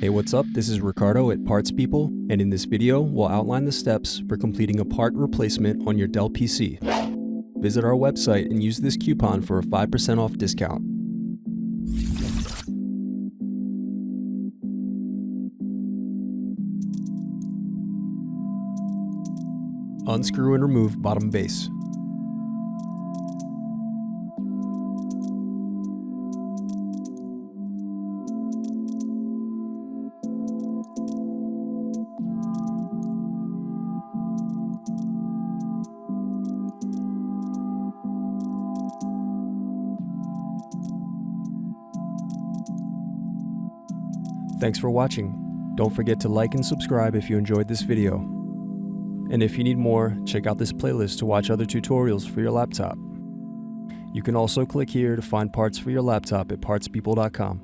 Hey, what's up? This is Ricardo at Parts People, and in this video, we'll outline the steps for completing a part replacement on your Dell PC. Visit our website and use this coupon for a 5% off discount. Unscrew and remove bottom base. Thanks for watching. Don't forget to like and subscribe if you enjoyed this video. And if you need more, check out this playlist to watch other tutorials for your laptop. You can also click here to find parts for your laptop at partspeople.com.